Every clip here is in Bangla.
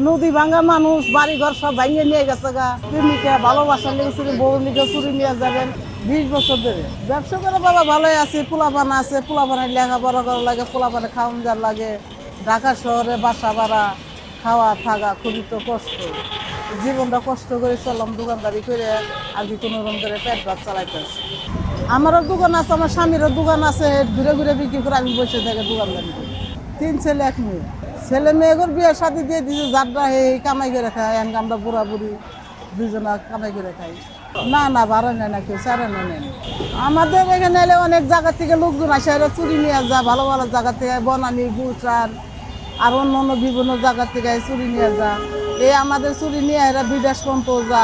নদী ভাঙা মানুষ বাড়ি ঘর সব ভাঙিয়ে নিয়ে গেছে গা। প্রেমিকা ভালোবাসা লেগেছিল, বউ লিখে চুরি নিয়ে যাবেন 20 বছর ধরে ব্যবসা করে। বাবা ভালোই আছে, পোলাপানা আছে, পোলাপানের লেখাপড়া করা লাগে, পোলাপানে খাওয়ান যার লাগে। ঢাকা শহরে বাসা ভাড়া, খাওয়া থাকা খুবই তো কষ্ট। জীবনটা কষ্ট করে চললাম, দোকানদারি করে আর কি কোনো রকম করে পেট ভাত চালাইতেছে। আমারও দোকান আছে, আমার স্বামীরও দোকান আছে, ঘুরে ঘুরে বিক্রি করে আমি বসে থেকে দোকানদারি করি। 3 ছেলে 1 মেয়ে। ছেলে মেয়েগুর বিয়ে শাদি দিয়ে দিয়েছে, যারটা এই কামাই করে খায়। আমরা বুড়া বুড়ি দুজনা কামাই করে খাই। না না, ভাড়া নেয় না, কেউ চারা নেন। আমাদের এখানে এলে অনেক জায়গা থেকে লোকজন আসে, এরা চুরি নিয়ে যায়। ভালো ভালো জায়গা থেকে বনানি, গুলশান আর অন্য অন্য বিভিন্ন জায়গা থেকে চুরি নিয়ে যায়। এই আমাদের চুরি নিয়ে এরা বিদেশ পর্যন্ত যা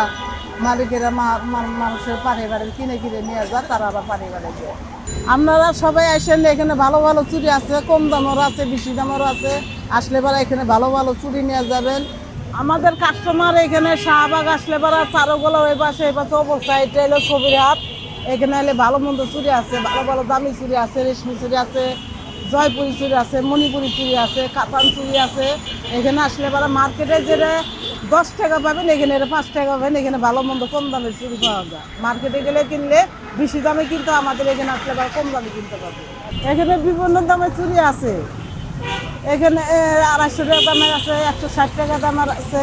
মালিকেরা মানুষের পানি বাড়ি কিনে কিনে নিয়ে যায়, তারা আবার পানি বাড়ি দেয়। আপনারা সবাই আসেন, এখানে ভালো ভালো চুরি আছে, কম দামেরও আছে, বেশি দামেরও আছে। আসলে পরে এখানে ভালো ভালো চুরি নিয়ে যাবেন। আমাদের কাস্টমার এখানে শাহবাগ আসলে পরে চারোগোলা ওই পাশে এই পাশে অবস্থা, এটা হলো কবিরহাট। এখানে এলে ভালো মন্দ চুরি আছে, ভালো ভালো দামি চুরি আছে, রেশমি চুরি আছে, জয়পুরি চুরি আছে, মণিপুরি চুরি আছে, কাতান চুরি আছে। এখানে আসলে পরে মার্কেটে যেটা 10 টাকা পাবেন, এখানে 5 টাকা পাবেন। এখানে ভালো মন্দ কম দামের চুরি পাওয়া যায়। মার্কেটে গেলে কিনলে বেশি দামে, কিন্তু আমাদের এখানে আসলে পরে কম দামে কিনতে পারবে। এখানে বিভিন্ন দামের চুরি আছে। এখানে 250 টাকা দামের আছে, 160 টাকা দামের আছে,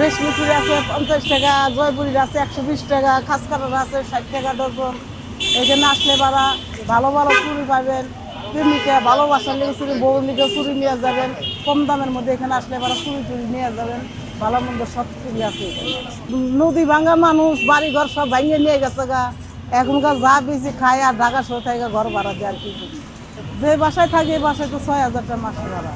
রেশমি চুড়ি আছে 50 টাকা, জয়পুরির আছে 120 টাকা, খাসকাটার আছে 60 টাকা ডজন। এখানে আসলে বারা ভালো ভালো চুরি পাবেন। প্রেমিকা ভালোবাসা লেগেছিল, বউ লিখে চুরি নিয়ে যাবেন। কম দামের মধ্যে এখানে আসলে বারা চুরি নিয়ে যাবেন। ভালো মন্দ সব চুরি আছে। নদী ভাঙা মানুষ বাড়ি ঘর সব ভাঙিয়ে নিয়ে গেছে গা। এখনকার যা বেশি খায় আর ঢাকা শহর থেকে ঘর ভাড়া দেয় আর কি। যে বাসায় থাকে এই বাসায় তো 6,000 টাকা মাসে ভাড়া।